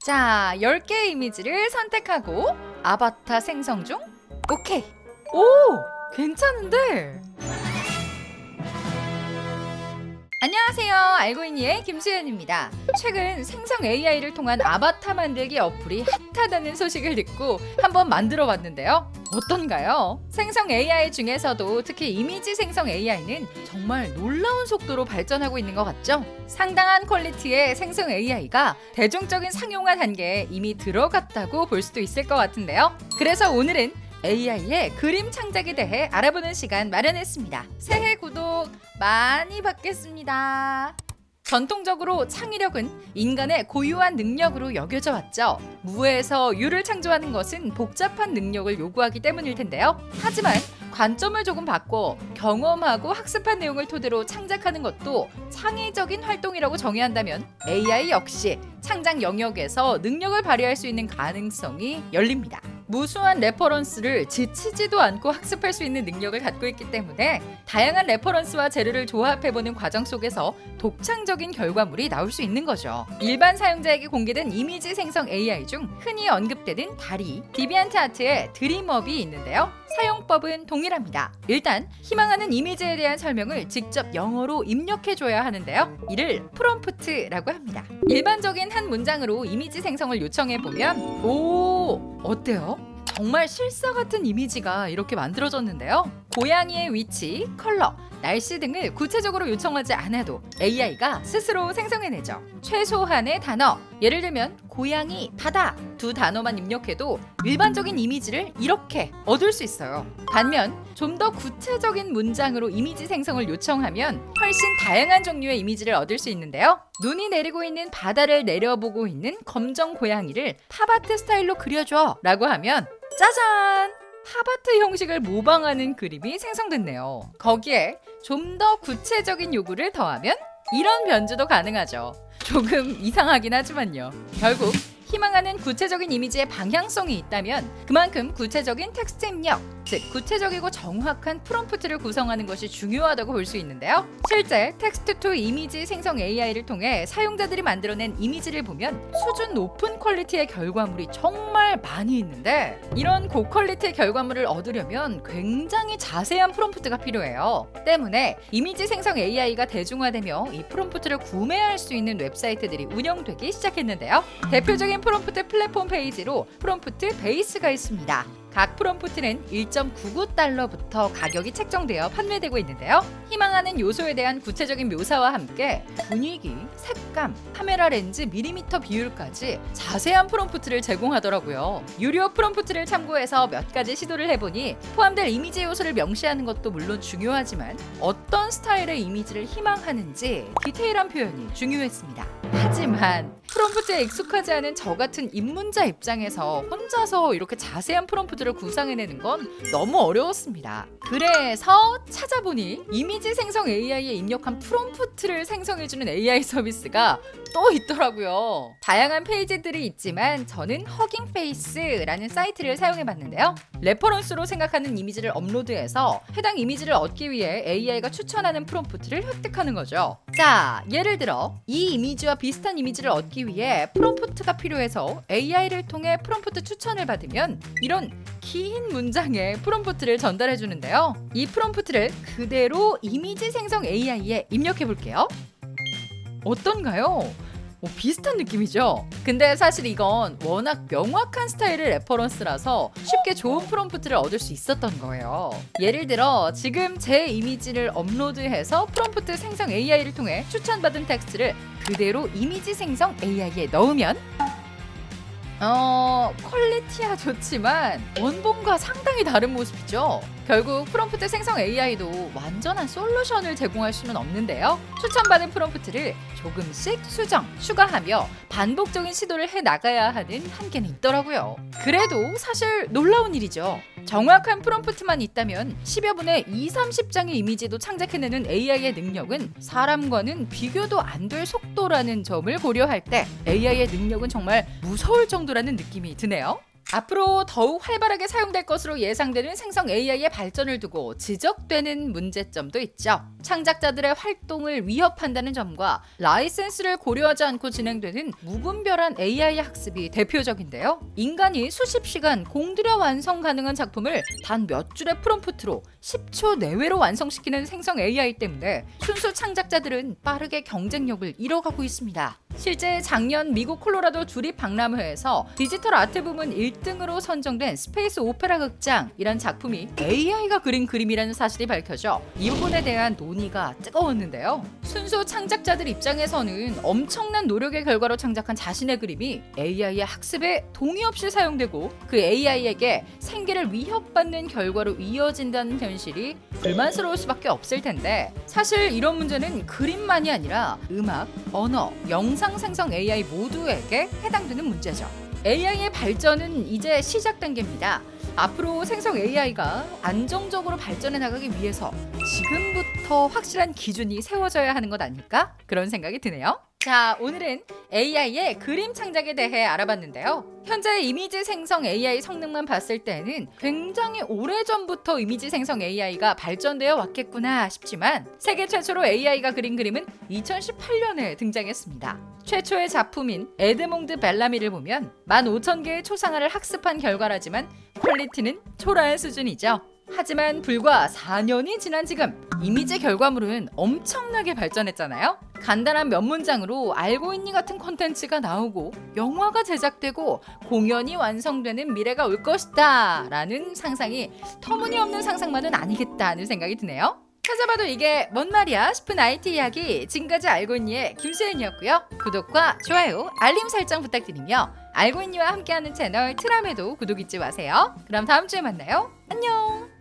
자, 10개의 이미지를 선택하고 아바타 생성 중. 오케이. 오, 괜찮은데? 안녕하세요. 알고있니의 김수연입니다. 최근 생성 AI를 통한 아바타 만들기 어플이 핫하다는 소식을 듣고 한번 만들어 봤는데요. 어떤가요? 생성 AI 중에서도 특히 이미지 생성 AI는 정말 놀라운 속도로 발전하고 있는 것 같죠? 상당한 퀄리티의 생성 AI가 대중적인 상용화 단계에 이미 들어갔다고 볼 수도 있을 것 같은데요. 그래서 오늘은 AI의 그림 창작에 대해 알아보는 시간 마련했습니다. 새해 구독 많이 받겠습니다. 전통적으로 창의력은 인간의 고유한 능력으로 여겨져 왔죠. 무에서 유를 창조하는 것은 복잡한 능력을 요구하기 때문일 텐데요. 하지만 관점을 조금 바꿔 경험하고 학습한 내용을 토대로 창작하는 것도 창의적인 활동이라고 정의한다면 AI 역시 창작 영역에서 능력을 발휘할 수 있는 가능성이 열립니다. 무수한 레퍼런스를 지치지도 않고 학습할 수 있는 능력을 갖고 있기 때문에 다양한 레퍼런스와 재료를 조합해보는 과정 속에서 독창적인 결과물이 나올 수 있는 거죠. 일반 사용자에게 공개된 이미지 생성 AI 중 흔히 언급되는 DALL-E, 디비안트아트의 드림업이 있는데요. 사용법은 동일합니다. 일단 희망하는 이미지에 대한 설명을 직접 영어로 입력해줘야 하는데요. 이를 프롬프트라고 합니다. 일반적인 한 문장으로 이미지 생성을 요청해보면 오, 어때요? 정말 실사 같은 이미지가 이렇게 만들어졌는데요. 고양이의 위치, 컬러, 날씨 등을 구체적으로 요청하지 않아도 AI가 스스로 생성해내죠. 최소한의 단어, 예를 들면 고양이, 바다 두 단어만 입력해도 일반적인 이미지를 이렇게 얻을 수 있어요. 반면 좀 더 구체적인 문장으로 이미지 생성을 요청하면 훨씬 다양한 종류의 이미지를 얻을 수 있는데요. 눈이 내리고 있는 바다를 내려보고 있는 검정 고양이를 팝아트 스타일로 그려줘 라고 하면 짜잔! 팝아트 형식을 모방하는 그림이 생성됐네요. 거기에 좀 더 구체적인 요구를 더하면 이런 변주도 가능하죠. 조금 이상하긴 하지만요. 결국 희망하는 구체적인 이미지의 방향성이 있다면 그만큼 구체적인 텍스트 입력, 즉 구체적이고 정확한 프롬프트를 구성하는 것이 중요하다고 볼 수 있는데요. 실제 텍스트 투 이미지 생성 AI를 통해 사용자들이 만들어낸 이미지를 보면 수준 높은 퀄리티의 결과물이 정말 많이 있는데 이런 고퀄리티의 결과물을 얻으려면 굉장히 자세한 프롬프트가 필요해요. 때문에 이미지 생성 AI가 대중화되며 이 프롬프트를 구매할 수 있는 웹사이트들이 운영되기 시작했는데요. 대표적인 프롬프트 플랫폼 페이지로 프롬프트 베이스가 있습니다. 각 프롬프트는 1.99달러부터 가격이 책정되어 판매되고 있는데요. 희망하는 요소에 대한 구체적인 묘사와 함께 분위기, 색감, 카메라 렌즈, 밀리미터 비율까지 자세한 프롬프트를 제공하더라고요. 유료 프롬프트를 참고해서 몇 가지 시도를 해보니 포함될 이미지 요소를 명시하는 것도 물론 중요하지만 어떤 스타일의 이미지를 희망하는지 디테일한 표현이 중요했습니다. 하지만 프롬프트에 익숙하지 않은 저 같은 입문자 입장에서 혼자서 이렇게 자세한 프롬프트를 구상해내는 건 너무 어려웠습니다. 그래서 찾아보니 이미지 생성 AI에 입력한 프롬프트를 생성해주는 AI 서비스가 또 있더라고요. 다양한 페이지들이 있지만 저는 허깅페이스라는 사이트를 사용해봤는데요. 레퍼런스로 생각하는 이미지를 업로드해서 해당 이미지를 얻기 위해 AI가 추천하는 프롬프트를 획득하는 거죠. 자, 예를 들어 이 이미지와 비슷한 이미지를 얻기 위해 프롬프트가 필요해서 AI를 통해 프롬프트 추천을 받으면 이런 긴 문장의 프롬프트를 전달해 주는데요. 이 프롬프트를 그대로 이미지 생성 AI에 입력해 볼게요. 어떤가요? 비슷한 느낌이죠? 근데 사실 이건 워낙 명확한 스타일의 레퍼런스라서 쉽게 좋은 프롬프트를 얻을 수 있었던 거예요. 예를 들어 지금 제 이미지를 업로드해서 프롬프트 생성 AI를 통해 추천받은 텍스트를 그대로 이미지 생성 AI에 넣으면 퀄리티야 좋지만 원본과 상당히 다른 모습이죠. 결국 프롬프트 생성 AI도 완전한 솔루션을 제공할 수는 없는데요. 추천받은 프롬프트를 조금씩 수정, 추가하며 반복적인 시도를 해나가야 하는 한계는 있더라고요. 그래도 사실 놀라운 일이죠. 정확한 프롬프트만 있다면 10여 분의 20-30장의 이미지도 창작해내는 AI의 능력은 사람과는 비교도 안 될 속도라는 점을 고려할 때 AI의 능력은 정말 무서울 정도라는 느낌이 드네요. 앞으로 더욱 활발하게 사용될 것으로 예상되는 생성 AI의 발전을 두고 지적되는 문제점도 있죠. 창작자들의 활동을 위협한다는 점과 라이센스를 고려하지 않고 진행되는 무분별한 AI 학습이 대표적인데요. 인간이 수십 시간 공들여 완성 가능한 작품을 단 몇 줄의 프롬프트로 10초 내외로 완성시키는 생성 AI 때문에 순수 창작자들은 빠르게 경쟁력을 잃어가고 있습니다. 실제 작년 미국 콜로라도 주립박람회에서 디지털 아트 부문 1등으로 선정된 스페이스 오페라 극장 이란 작품이 AI가 그린 그림이라는 사실이 밝혀져 이 부분에 대한 논의가 뜨거웠는데요. 순수 창작자들 입장에서는 엄청난 노력의 결과로 창작한 자신의 그림이 AI의 학습에 동의 없이 사용되고 그 AI에게 생계를 위협받는 결과로 이어진다는 현실이 불만스러울 수밖에 없을 텐데 사실 이런 문제는 그림만이 아니라 음악, 언어, 영상 생성 AI 모두에게 해당되는 문제죠. AI의 발전은 이제 시작 단계입니다. 앞으로 생성 AI가 안정적으로 발전해 나가기 위해서 지금부터 확실한 기준이 세워져야 하는 것 아닐까? 그런 생각이 드네요. 자, 오늘은 AI의 그림 창작에 대해 알아봤는데요. 현재 이미지 생성 AI 성능만 봤을 때는 굉장히 오래전부터 이미지 생성 AI가 발전되어 왔겠구나 싶지만 세계 최초로 AI가 그린 그림은 2018년에 등장했습니다. 최초의 작품인 에드몽드 벨라미를 보면 15,000개의 초상화를 학습한 결과라지만 퀄리티는 초라한 수준이죠. 하지만 불과 4년이 지난 지금 이미지 결과물은 엄청나게 발전했잖아요. 간단한 몇 문장으로 알고 있니 같은 콘텐츠가 나오고 영화가 제작되고 공연이 완성되는 미래가 올 것이다 라는 상상이 터무니없는 상상만은 아니겠다는 생각이 드네요. 찾아봐도 이게 뭔 말이야 싶은 IT 이야기 지금까지 알고 있니의 김수현이었고요. 구독과 좋아요, 알림 설정 부탁드리며 알고 있니와 함께하는 채널 트람에도 구독 잊지 마세요. 그럼 다음 주에 만나요. 안녕.